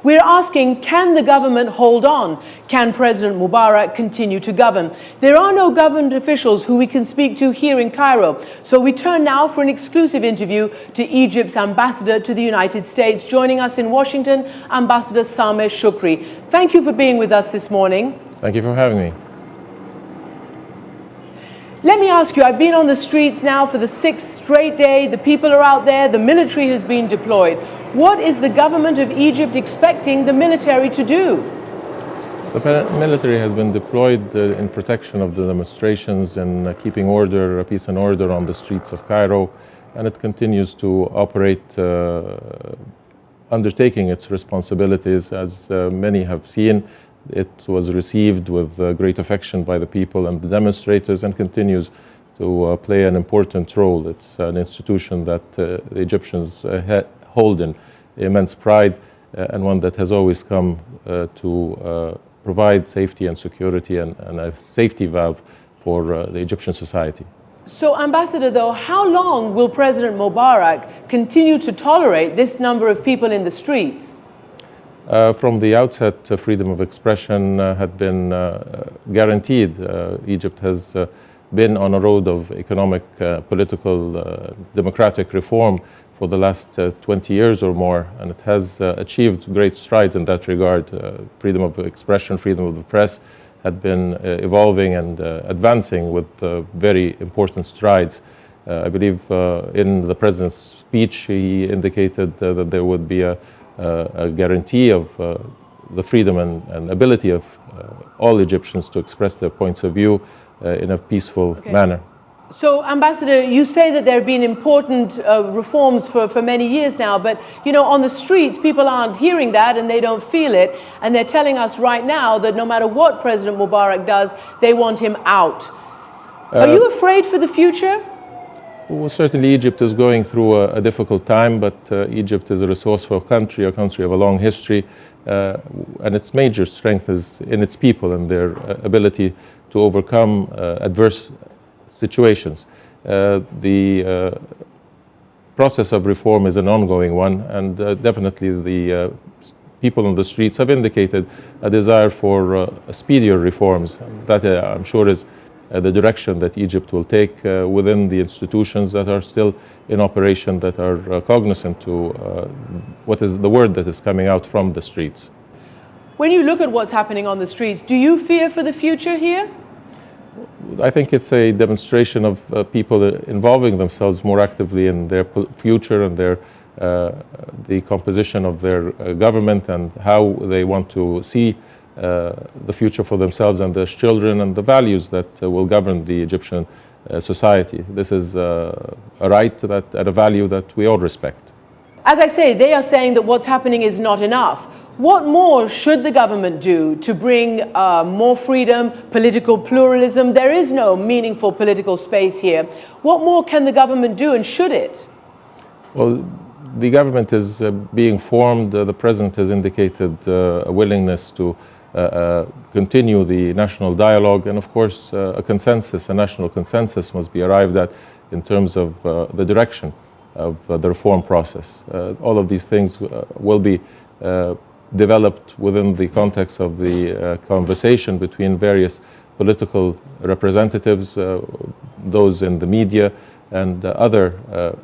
We're asking, can the government hold on? Can President Mubarak continue to govern? There are no government officials who we can speak to here in Cairo. So we turn now for an exclusive interview to Egypt's ambassador to the United States. Joining us in Washington, Ambassador Sameh Shoukry. Thank you for being with us this morning. Thank you for having me. Let me ask you, I've been on the streets now for the 6th straight day. The people are out there. The military has been deployed. What is the government of Egypt expecting the military to do? The military has been deployed in protection of the demonstrations and keeping order, peace and order on the streets of Cairo, and it continues to operate, undertaking its responsibilities. As many have seen, it was received with great affection by the people and the demonstrators and continues to play an important role. It's an institution that the Egyptians hold in immense pride and one that has always come to provide safety and security and a safety valve for the Egyptian society. So, Ambassador, though, how long will President Mubarak continue to tolerate this number of people in the streets? From the outset, freedom of expression had been guaranteed. Egypt has been on a road of economic, political, democratic reform for the last 20 years or more, and it has achieved great strides in that regard. Freedom of expression, freedom of the press had been evolving and advancing with very important strides. I believe in the President's speech, he indicated that there would be a guarantee of the freedom and ability of all Egyptians to express their points of view in a peaceful manner. So, Ambassador, you say that there have been important reforms for many years now, but, you know, on the streets, people aren't hearing that and they don't feel it, and they're telling us right now that no matter what President Mubarak does, they want him out. Are you afraid for the future? Well, certainly Egypt is going through a difficult time, but Egypt is a resourceful country, a country of a long history, and its major strength is in its people and their ability to overcome adverse situations. The process of reform is an ongoing one, and definitely the people on the streets have indicated a desire for speedier reforms. That I'm sure is the direction that Egypt will take within the institutions that are still in operation, that are cognizant to what is the word that is coming out from the streets. When you look at what's happening on the streets, do you fear for the future here? I think it's a demonstration of people involving themselves more actively in their future and their the composition of their government and how they want to see the future for themselves and their children and the values that will govern the Egyptian society. This is a right and a value that we all respect. As I say, they are saying that what's happening is not enough. What more should the government do to bring more freedom, political pluralism? There is no meaningful political space here. What more can the government do, and should it? Well, the government is being formed. The President has indicated a willingness to continue the national dialogue, and of course a national consensus must be arrived at in terms of the direction of the reform process. All of these things will be developed within the context of the conversation between various political representatives, those in the media and other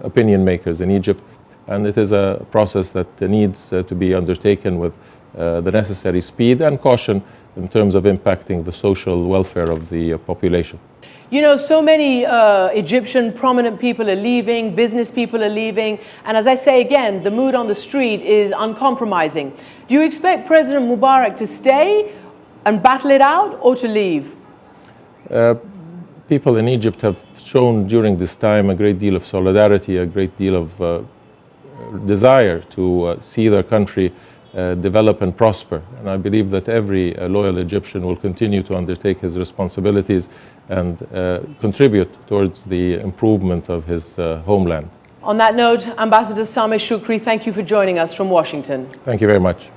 opinion makers in Egypt, and it is a process that needs to be undertaken with the necessary speed and caution in terms of impacting the social welfare of the population. You know, so many Egyptian prominent people are leaving, business people are leaving, and as I say again, the mood on the street is uncompromising. Do you expect President Mubarak to stay and battle it out, or to leave? People in Egypt have shown during this time a great deal of solidarity, a great deal of desire to see their country develop and prosper. And I believe that every loyal Egyptian will continue to undertake his responsibilities and contribute towards the improvement of his homeland. On that note, Ambassador Sameh Shoukry, thank you for joining us from Washington. Thank you very much.